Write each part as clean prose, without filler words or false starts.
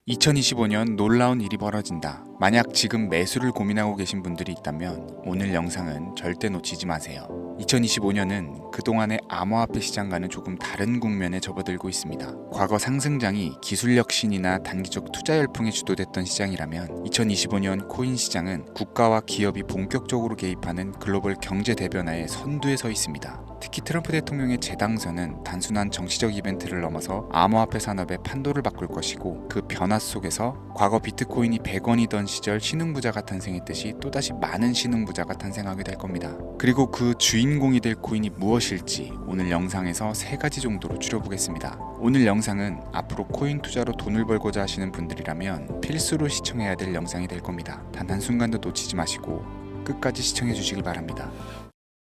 2025년 놀라운 일이 벌어진다. 만약 지금 매수를 고민하고 계신 분들이 있다면 오늘 영상은 절대 놓치지 마세요. 2025년은 그동안의 암호화폐 시장과는 조금 다른 국면에 접어들고 있습니다. 과거 상승장이 기술력 신이나 단기적 투자 열풍에 주도됐던 시장이라면 2025년 코인 시장은 국가와 기업이 본격적으로 개입하는 글로벌 경제 대변화의 선두에 서 있습니다. 특히 트럼프 대통령의 재당선은 단순한 정치적 이벤트를 넘어서 암호화폐 산업의 판도를 바꿀 것이고, 그 변화 속에서 과거 비트코인이 100원이던 시절 신흥부자가 탄생했듯이 또다시 많은 신흥부자가 탄생하게 될 겁니다. 그리고 그 주인공이 될 코인이 무엇일지 오늘 영상에서 3가지 정도로 줄여보겠습니다. 오늘 영상은 앞으로 코인 투자로 돈을 벌고자 하시는 분들이라면 필수로 시청해야 될 영상이 될 겁니다. 단 한순간도 놓치지 마시고 끝까지 시청해 주시길 바랍니다.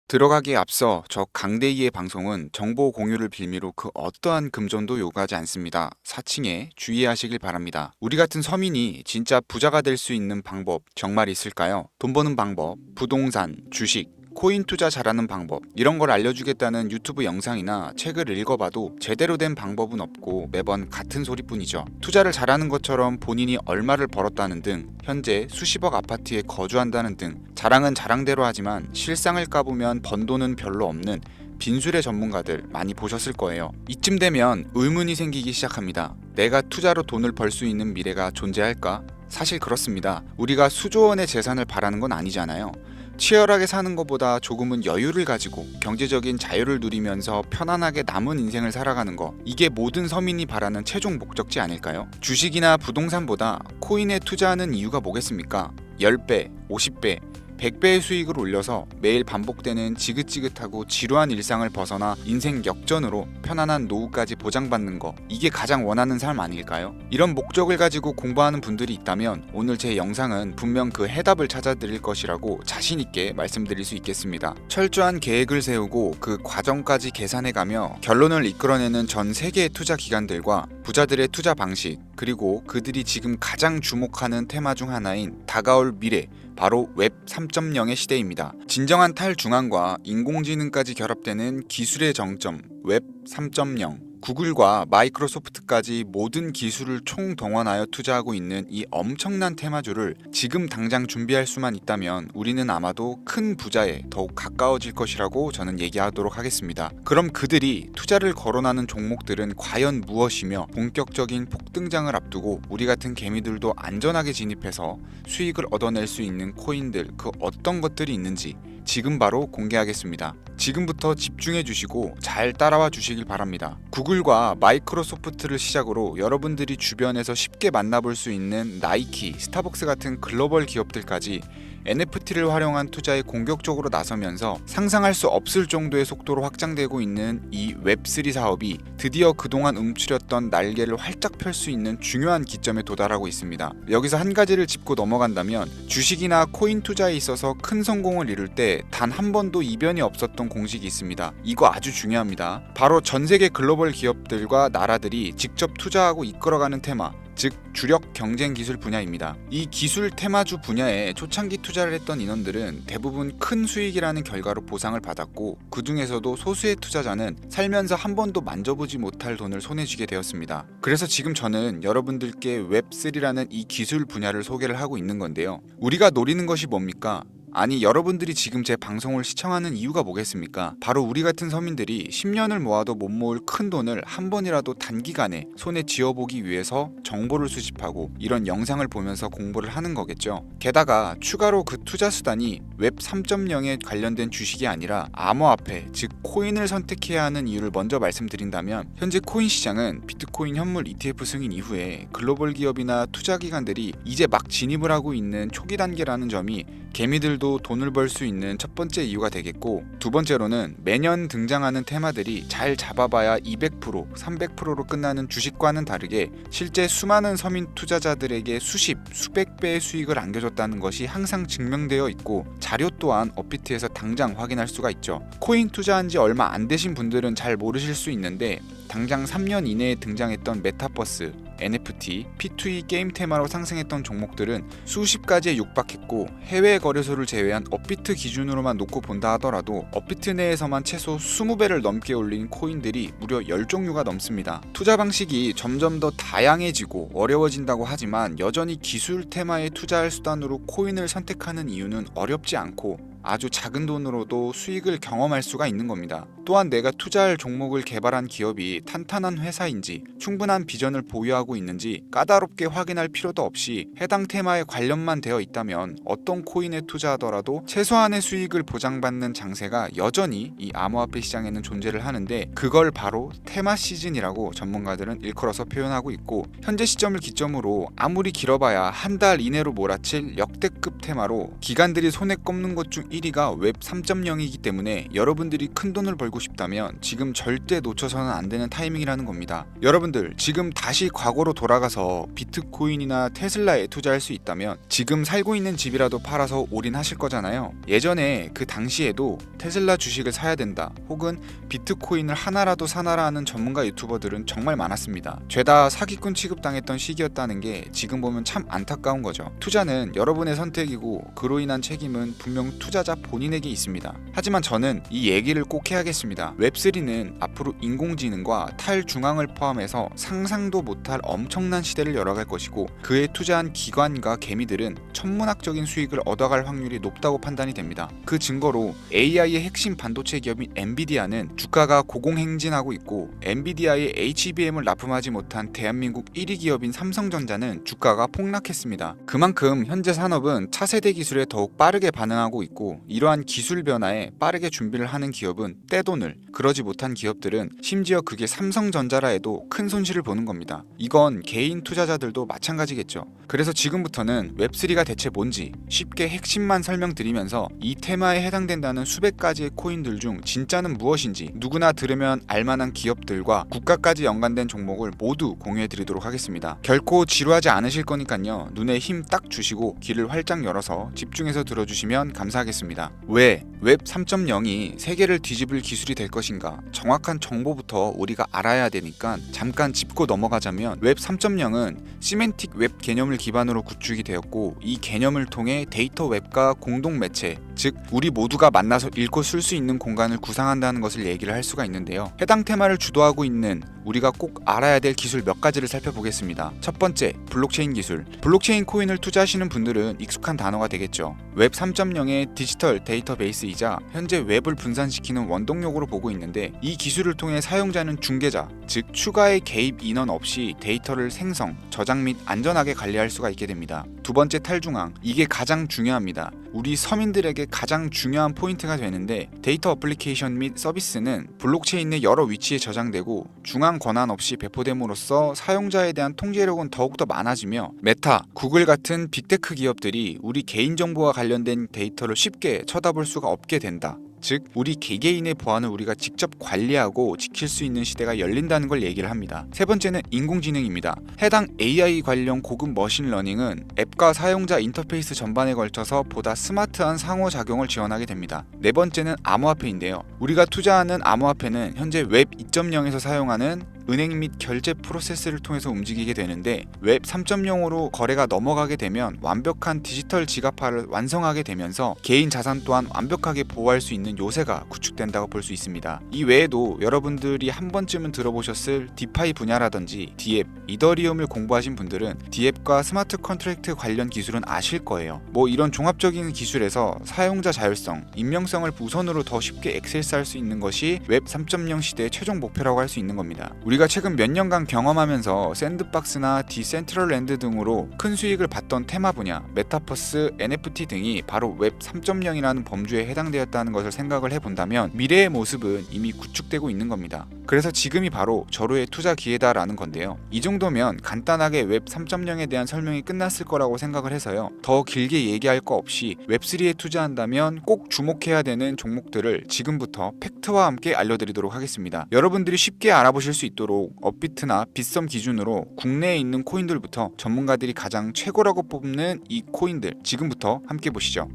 들어가기에 앞서 저 강대희의 방송은 정보 공유를 빌미로 그 어떠한 금전도 요구하지 않습니다. 사칭에 주의하시길 바랍니다. 우리 같은 서민이 진짜 부자가 될 수 있는 방법 정말 있을까요? 돈 버는 방법, 부동산, 주식, 코인 투자 잘하는 방법, 이런 걸 알려주겠다는 유튜브 영상이나 책을 읽어봐도 제대로 된 방법은 없고 매번 같은 소리뿐이죠. 투자를 잘하는 것처럼 본인이 얼마를 벌었다는 등, 현재 수십억 아파트에 거주한다는 등 자랑은 자랑대로 하지만 실상을 까보면 번 돈은 별로 없는 빈술의 전문가들 많이 보셨을 거예요. 이쯤 되면 의문이 생기기 시작합니다. 내가 투자로 돈을 벌 수 있는 미래가 존재할까? 사실 그렇습니다. 우리가 수조 원의 재산을 바라는 건 아니잖아요. 치열하게 사는 것보다 조금은 여유를 가지고 경제적인 자유를 누리면서 편안하게 남은 인생을 살아가는 거, 이게 모든 서민이 바라는 최종 목적지 아닐까요? 주식이나 부동산보다 코인에 투자하는 이유가 뭐겠습니까? 10배, 50배, 100배의 수익을 올려서 매일 반복되는 지긋지긋하고 지루한 일상을 벗어나 인생 역전으로 편안한 노후까지 보장받는 거, 이게 가장 원하는 삶 아닐까요? 이런 목적을 가지고 공부하는 분들이 있다면 오늘 제 영상은 분명 그 해답을 찾아드릴 것이라고 자신있게 말씀드릴 수 있겠습니다. 철저한 계획을 세우고 그 과정까지 계산해가며 결론을 이끌어내는 전 세계의 투자 기관들과 부자들의 투자 방식, 그리고 그들이 지금 가장 주목하는 테마 중 하나인 다가올 미래, 바로 웹 3.0의 시대입니다. 진정한 탈중앙과 인공지능까지 결합되는 기술의 정점, 웹 3.0. 구글과 마이크로소프트까지 모든 기술을 총동원하여 투자하고 있는 이 엄청난 테마주를 지금 당장 준비할 수만 있다면 우리는 아마도 큰 부자에 더욱 가까워질 것이라고 저는 얘기하도록 하겠습니다. 그럼 그들이 투자를 거론하는 종목들은 과연 무엇이며, 본격적인 폭등장을 앞두고 우리 같은 개미들도 안전하게 진입해서 수익을 얻어낼 수 있는 코인들, 그 어떤 것들이 있는지 지금 바로 공개하겠습니다. 지금부터 집중해 주시고 잘 따라와 주시길 바랍니다. 구글과 마이크로소프트를 시작으로 여러분들이 주변에서 쉽게 만나볼 수 있는 나이키, 스타벅스 같은 글로벌 기업들까지 NFT를 활용한 투자에 공격적으로 나서면서 상상할 수 없을 정도의 속도로 확장되고 있는 이 웹3 사업이 드디어 그동안 움츠렸던 날개를 활짝 펼 수 있는 중요한 기점에 도달하고 있습니다. 여기서 한 가지를 짚고 넘어간다면, 주식이나 코인 투자에 있어서 큰 성공을 이룰 때 단 한 번도 이변이 없었던 공식이 있습니다. 이거 아주 중요합니다. 바로 전 세계 글로벌 기업들과 나라들이 직접 투자하고 이끌어가는 테마, 즉 주력 경쟁 기술 분야입니다. 이 기술 테마주 분야에 초창기 투자를 했던 인원들은 대부분 큰 수익이라는 결과로 보상을 받았고, 그 중에서도 소수의 투자자는 살면서 한 번도 만져보지 못할 돈을 손에 쥐게 되었습니다. 그래서 지금 저는 여러분들께 웹3라는 이 기술 분야를 소개를 하고 있는 건데요. 우리가 노리는 것이 뭡니까? 아니, 여러분들이 지금 제 방송을 시청하는 이유가 뭐겠습니까? 바로 우리 같은 서민들이 10년을 모아도 못 모을 큰 돈을 한 번이라도 단기간에 손에 쥐어보기 위해서 정보를 수집하고 이런 영상을 보면서 공부를 하는 거겠죠. 게다가 추가로 그 투자 수단이 웹 3.0에 관련된 주식이 아니라 암호화폐, 즉 코인을 선택해야 하는 이유를 먼저 말씀드린다면, 현재 코인 시장은 비트코인 현물 ETF 승인 이후에 글로벌 기업이나 투자 기관들이 이제 막 진입을 하고 있는 초기 단계라는 점이 개미들도 돈을 벌 수 있는 첫 번째 이유가 되겠고, 두 번째로는 매년 등장하는 테마들이 잘 잡아봐야 200%, 300%로 끝나는 주식과는 다르게 실제 수많은 서민 투자자들에게 수십, 수백 배의 수익을 안겨줬다는 것이 항상 증명되어 있고, 자료 또한 업비트에서 당장 확인할 수가 있죠. 코인 투자한 지 얼마 안 되신 분들은 잘 모르실 수 있는데, 당장 3년 이내에 등장했던 메타버스, NFT, P2E 게임 테마로 상승했던 종목들은 수십 가지에 육박했고 해외 거래소를 제외한 업비트 기준으로만 놓고 본다 하더라도 업비트 내에서만 최소 20배를 넘게 올린 코인들이 무려 10종류가 넘습니다. 투자 방식이 점점 더 다양해지고 어려워진다고 하지만 여전히 기술 테마에 투자할 수단으로 코인을 선택하는 이유는 어렵지 않고 아주 작은 돈으로도 수익을 경험할 수가 있는 겁니다. 또한 내가 투자할 종목을 개발한 기업이 탄탄한 회사인지 충분한 비전을 보유하고 있는지 까다롭게 확인할 필요도 없이 해당 테마에 관련만 되어 있다면 어떤 코인에 투자하더라도 최소한의 수익을 보장받는 장세가 여전히 이 암호화폐 시장에는 존재를 하는데 그걸 바로 테마 시즌이라고 전문가들은 일컬어서 표현하고 있고 현재 시점을 기점으로 아무리 길어봐야 한 달 이내로 몰아칠 역대급 테마로 기관들이 손에 꼽는 것 중 1위가 웹 3.0이기 때문에 여러분들이 큰 돈을 벌고 싶다면 지금 절대 놓쳐서는 안 되는 타이밍이라는 겁니다. 여러분들 지금 다시 과거로 돌아가서 비트코인이나 테슬라에 투자할 수 있다면 지금 살고 있는 집이라도 팔아서 올인하실 거잖아요. 예전에 그 당시에도 테슬라 주식을 사야 된다 혹은 비트코인을 하나라도 사나라 하는 전문가 유튜버들은 정말 많았습니다. 죄다 사기꾼 취급당했던 시기였다는 게 지금 보면 참 안타까운 거죠. 투자는 여러분의 선택이고 그로 인한 책임은 분명 투자자 본인에게 있습니다. 하지만 저는 이 얘기를 꼭 해야겠습니다. 웹3는 앞으로 인공지능과 탈중앙을 포함해서 상상도 못할 엄청난 시대를 열어갈 것이고 그에 투자한 기관과 개미들은 천문학적인 수익을 얻어갈 확률이 높다고 판단이 됩니다. 그 증거로 AI의 핵심 반도체 기업인 엔비디아는 주가가 고공행진하고 있고 엔비디아의 HBM을 납품하지 못한 대한민국 1위 기업인 삼성전자는 주가가 폭락했습니다. 그만큼 현재 산업은 차세대 기술에 더욱 빠르게 반응하고 있고 이러한 기술 변화에 빠르게 준비를 하는 기업은 떼돈을, 그러지 못한 기업들은 심지어 그게 삼성전자라 해도 큰 손실을 보는 겁니다. 이건 개인 투자자들도 마찬가지겠죠. 그래서 지금부터는 웹3가 대체 뭔지 쉽게 핵심만 설명드리면서 이 테마에 해당된다는 수백 가지의 코인들 중 진짜는 무엇인지 누구나 들으면 알만한 기업들과 국가까지 연관된 종목을 모두 공유해드리도록 하겠습니다. 결코 지루하지 않으실 거니까요. 눈에 힘 딱 주시고 귀를 활짝 열어서 집중해서 들어주시면 감사하겠습니다. 왜 웹 3.0이 세계를 뒤집을 기술이 될 것인가? 정확한 정보부터 우리가 알아야 되니까 잠깐 짚고 넘어가자면 웹 3.0은 시멘틱 웹 개념을 기반으로 구축이 되었고 이 개념을 통해 데이터 웹과 공동 매체, 즉 우리 모두가 만나서 읽고 쓸 수 있는 공간을 구상한다는 것을 얘기를 할 수가 있는데요. 해당 테마를 주도하고 있는 우리가 꼭 알아야 될 기술 몇 가지를 살펴보겠습니다. 첫 번째, 블록체인 기술. 블록체인 코인을 투자하시는 분들은 익숙한 단어가 되겠죠. 웹 3.0의 디지털 데이터베이스이자 현재 웹을 분산시키는 원동력으로 보고 있는데 이 기술을 통해 사용자는 중개자, 즉 추가의 개입 인원 없이 데이터를 생성, 저장 및 안전하게 관리할 수가 있게 됩니다. 두 번째, 탈중앙. 이게 가장 중요합니다. 우리 서민들에게 가장 중요한 포인트가 되는데 데이터 어플리케이션 및 서비스는 블록체인 내 여러 위치에 저장되고 중앙 권한 없이 배포됨으로써 사용자에 대한 통제력은 더욱더 많아지며 메타, 구글 같은 빅테크 기업들이 우리 개인정보와 관련된 데이터를 쉽게 쳐다볼 수가 없게 된다. 즉 우리 개개인의 보안을 우리가 직접 관리하고 지킬 수 있는 시대가 열린다는 걸 얘기를 합니다. 세 번째는 인공지능입니다. 해당 AI 관련 고급 머신러닝은 앱과 사용자 인터페이스 전반에 걸쳐서 보다 스마트한 상호작용을 지원하게 됩니다. 네 번째는 암호화폐인데요. 우리가 투자하는 암호화폐는 현재 웹 2.0에서 사용하는 은행 및 결제 프로세스를 통해서 움직이게 되는데 웹 3.0으로 거래가 넘어가게 되면 완벽한 디지털 지갑화를 완성하게 되면서 개인 자산 또한 완벽하게 보호할 수 있는 요새가 구축된다고 볼 수 있습니다. 이 외에도 여러분들이 한 번쯤은 들어보셨을 디파이 분야라든지 디앱, 이더리움을 공부하신 분들은 디앱과 스마트 컨트랙트 관련 기술은 아실 거예요. 이런 종합적인 기술에서 사용자 자율성, 익명성을 우선으로 더 쉽게 액세스할 수 있는 것이 웹 3.0 시대의 최종 목표라고 할 수 있는 겁니다. 우리가 최근 몇 년간 경험하면서 샌드박스나 디센트럴랜드 등으로 큰 수익을 봤던 테마 분야, 메타버스, NFT 등이 바로 웹 3.0이라는 범주에 해당되었다는 것을 생각을 해본다면 미래의 모습은 이미 구축되고 있는 겁니다. 그래서 지금이 바로 절호의 투자 기회다라는 건데요. 이 정도면 간단하게 웹 3.0에 대한 설명이 끝났을 거라고 생각을 해서요. 더 길게 얘기할 거 없이 웹3에 투자한다면 꼭 주목해야 되는 종목들을 지금부터 팩트와 함께 알려드리도록 하겠습니다. 여러분들이 쉽게 알아보실 수 있도록 업비트나 빗썸 기준으로 국내에 있는 코인들부터 전문가들이 가장 최고라고 뽑는 이 코인들 지금부터 함께 보시죠.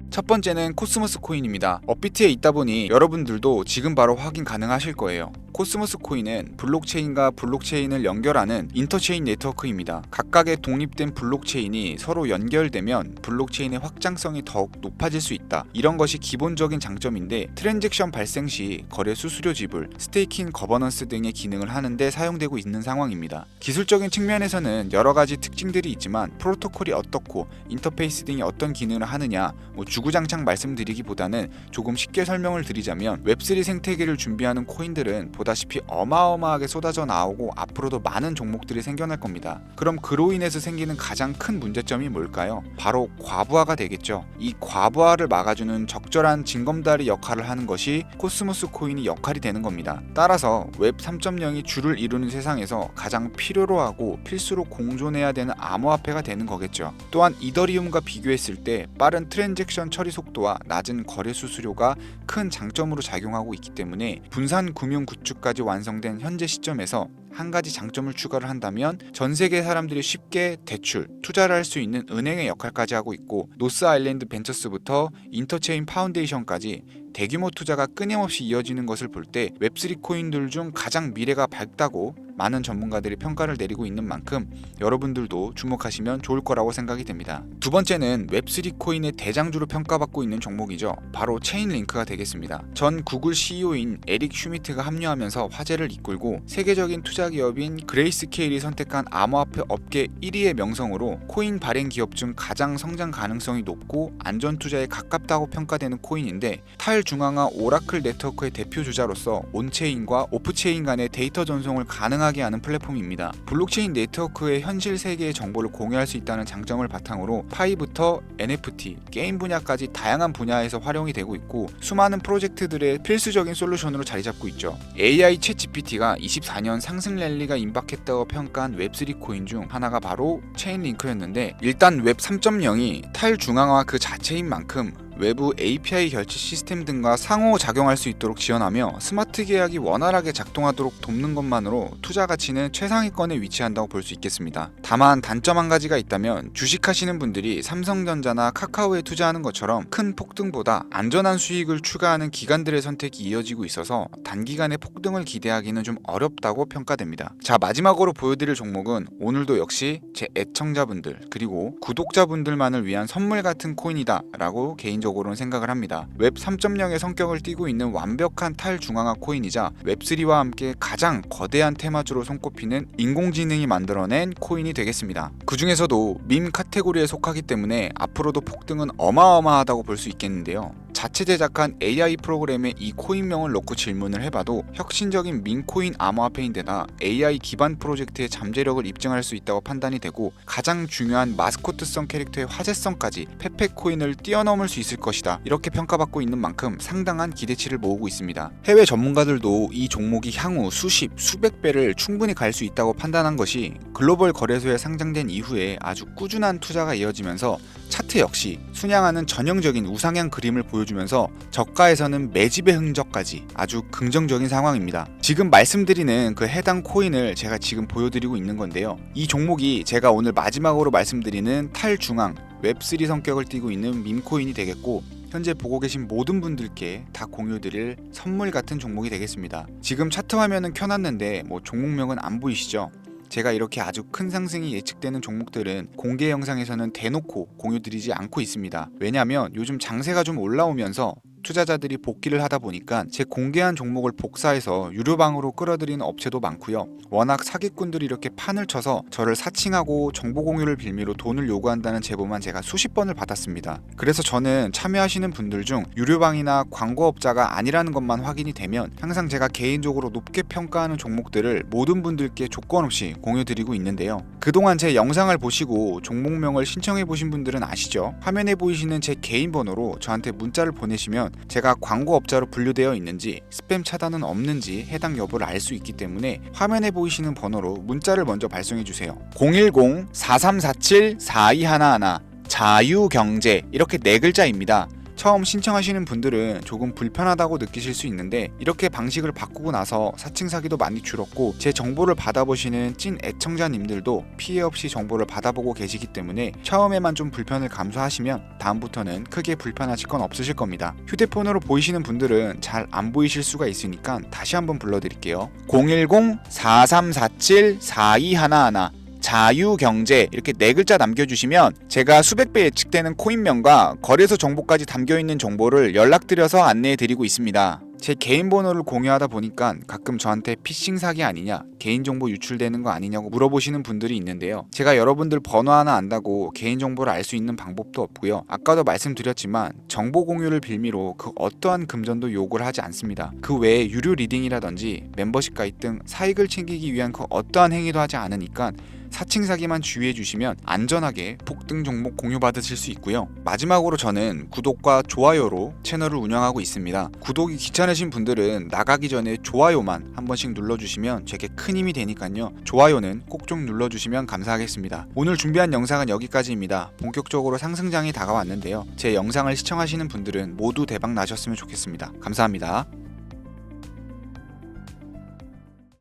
첫 번째는 코스모스 코인입니다. 업비트에 있다 보니 여러분들도 지금 바로 확인 가능하실 거예요. 코스모스 코인은 블록체인과 블록체인을 연결하는 인터체인 네트워크입니다. 각각의 독립된 블록체인이 서로 연결되면 블록체인의 확장성이 더욱 높아질 수 있다. 이런 것이 기본적인 장점인데 트랜잭션 발생 시 거래 수수료 지불, 스테이킹 거버넌스 등의 기능을 하는데 사용되고 있는 상황입니다. 기술적인 측면에서는 여러 가지 특징들이 있지만 프로토콜이 어떻고 인터페이스 등이 어떤 기능을 하느냐 주구장창 말씀드리기보다는 조금 쉽게 설명을 드리자면 웹3 생태계를 준비하는 코인들은 보다시피 어마어마하게 쏟아져 나오고 앞으로도 많은 종목들이 생겨날 겁니다. 그럼 그로 인해서 생기는 가장 큰 문제점이 뭘까요? 바로 과부하가 되겠죠. 이 과부하를 막아주는 적절한 징검다리 역할을 하는 것이 코스모스 코인이 역할이 되는 겁니다. 따라서 웹 3.0이 주를 이루는 세상에서 가장 필요로 하고 필수로 공존해야 되는 암호화폐가 되는 거겠죠. 또한 이더리움과 비교했을 때 빠른 트랜잭션 처리 속도와 낮은 거래 수수료가 큰 장점으로 작용하고 있기 때문에 분산 금융 구축까지 완성된 현재 시점에서 한 가지 장점을 추가를 한다면 전 세계 사람들이 쉽게 대출, 투자를 할 수 있는 은행의 역할까지 하고 있고 노스 아일랜드 벤처스부터 인터체인 파운데이션까지 대규모 투자가 끊임없이 이어지는 것을 볼 때 웹3 코인들 중 가장 미래가 밝다고 많은 전문가들이 평가를 내리고 있는 만큼 여러분들도 주목하시면 좋을 거라고 생각이 됩니다. 두 번째는 웹3 코인의 대장주로 평가받고 있는 종목이죠. 바로 체인링크가 되겠습니다. 전 구글 CEO인 에릭 슈미트가 합류하면서 화제를 이끌고 세계적인 투자 기업인 그레이스케일이 선택한 암호화폐 업계 1위의 명성으로 코인 발행 기업 중 가장 성장 가능성이 높고 안전 투자에 가깝다고 평가되는 코인인데 탈중앙화 오라클 네트워크의 대표 주자로서 온체인과 오프체인 간의 데이터 전송을 가능하게 하는 플랫폼입니다. 블록체인 네트워크의 현실 세계의 정보를 공유할 수 있다는 장점을 바탕으로 파이부터 NFT, 게임 분야까지 다양한 분야에서 활용이 되고 있고 수많은 프로젝트들의 필수적인 솔루션으로 자리 잡고 있죠. AI 챗 GPT가 24년 상승 랠리가 임박했다고 평가한 웹3 코인 중 하나가 바로 체인링크였는데 일단 웹 3.0이 탈중앙화 그 자체인 만큼 외부 API 결제 시스템 등과 상호작용할 수 있도록 지원하며 스마트 계약이 원활하게 작동하도록 돕는 것만으로 투자 가치는 최상위권에 위치한다고 볼 수 있겠습니다. 다만 단점 한 가지가 있다면 주식하시는 분들이 삼성전자나 카카오에 투자하는 것처럼 큰 폭등보다 안전한 수익을 추가하는 기관들의 선택이 이어지고 있어서 단기간에 폭등을 기대하기는 좀 어렵다고 평가됩니다. 자, 마지막으로 보여드릴 종목은 오늘도 역시 제 애청자분들 그리고 구독자분들만을 위한 선물 같은 코인이다 라고 개인적으로는 생각을 합니다. 웹 3.0의 성격을 띠고 있는 완벽한 탈중앙화 코인이자 웹3와 함께 가장 거대한 테마주로 손꼽히는 인공지능이 만들어낸 코인이 되겠습니다. 그 중에서도 밈 카테고리에 속하기 때문에 앞으로도 폭등은 어마어마하다고 볼 수 있겠는데요. 자체 제작한 AI 프로그램에 이 코인명을 넣고 질문을 해봐도 혁신적인 밈코인 암호화폐인데다 AI 기반 프로젝트의 잠재력을 입증할 수 있다고 판단이 되고 가장 중요한 마스코트성 캐릭터의 화제성까지 페페코인을 뛰어넘을 수 있을 것이다. 이렇게 평가받고 있는 만큼 상당한 기대치를 모으고 있습니다. 해외 전문가들도 이 종목이 향후 수십, 수백 배를 충분히 갈 수 있다고 판단한 것이 글로벌 거래소에 상장된 이후에 아주 꾸준한 투자가 이어지면서 차트 역시 순양하는 전형적인 우상향 그림을 보여주면서 저가에서는 매집의 흔적까지 아주 긍정적인 상황입니다. 지금 말씀드리는 그 해당 코인을 제가 지금 보여드리고 있는 건데요. 이 종목이 제가 오늘 마지막으로 말씀드리는 탈중앙 웹3 성격을 띠고 있는 밈코인이 되겠고 현재 보고 계신 모든 분들께 다 공유드릴 선물 같은 종목이 되겠습니다. 지금 차트 화면은 켜놨는데 종목명은 안 보이시죠? 제가 이렇게 아주 큰 상승이 예측되는 종목들은 공개 영상에서는 대놓고 공유드리지 않고 있습니다. 왜냐하면 요즘 장세가 좀 올라오면서 투자자들이 복귀를 하다 보니까 제 공개한 종목을 복사해서 유료방으로 끌어들이는 업체도 많고요. 워낙 사기꾼들이 이렇게 판을 쳐서 저를 사칭하고 정보 공유를 빌미로 돈을 요구한다는 제보만 제가 수십 번을 받았습니다. 그래서 저는 참여하시는 분들 중 유료방이나 광고업자가 아니라는 것만 확인이 되면 항상 제가 개인적으로 높게 평가하는 종목들을 모든 분들께 조건 없이 공유드리고 있는데요. 그동안 제 영상을 보시고 종목명을 신청해 보신 분들은 아시죠? 화면에 보이시는 제 개인 번호로 저한테 문자를 보내시면 제가 광고업자로 분류되어 있는지 스팸 차단은 없는지 해당 여부를 알 수 있기 때문에 화면에 보이시는 번호로 문자를 먼저 발송해 주세요. 010-4347-4211 자유경제 이렇게 4글자입니다. 처음 신청하시는 분들은 조금 불편하다고 느끼실 수 있는데 이렇게 방식을 바꾸고 나서 사칭 사기도 많이 줄었고 제 정보를 받아보시는 찐 애청자님들도 피해 없이 정보를 받아보고 계시기 때문에 처음에만 좀 불편을 감수하시면 다음부터는 크게 불편하실 건 없으실 겁니다. 휴대폰으로 보이시는 분들은 잘 안 보이실 수가 있으니까 다시 한번 불러드릴게요. 010-4347-4211 자유경제 이렇게 4글자 남겨주시면 제가 수백 배 예측되는 코인명과 거래소 정보까지 담겨있는 정보를 연락드려서 안내해드리고 있습니다. 제 개인 번호를 공유하다 보니까 가끔 저한테 피싱 사기 아니냐, 개인정보 유출되는 거 아니냐고 물어보시는 분들이 있는데요. 제가 여러분들 번호 하나 안다고 개인정보를 알 수 있는 방법도 없고요. 아까도 말씀드렸지만 정보 공유를 빌미로 그 어떠한 금전도 요구를 하지 않습니다. 그 외에 유료 리딩이라든지 멤버십 가입 등 사익을 챙기기 위한 그 어떠한 행위도 하지 않으니까 사칭 사기만 주의해 주시면 안전하게 폭등 종목 공유 받으실 수 있고요. 마지막으로 저는 구독과 좋아요로 채널을 운영하고 있습니다. 구독이 귀찮으신 분들은 나가기 전에 좋아요만 한 번씩 눌러주시면 제게 큰 힘이 되니까요. 좋아요는 꼭 좀 눌러주시면 감사하겠습니다. 오늘 준비한 영상은 여기까지입니다. 본격적으로 상승장이 다가왔는데요. 제 영상을 시청하시는 분들은 모두 대박 나셨으면 좋겠습니다. 감사합니다.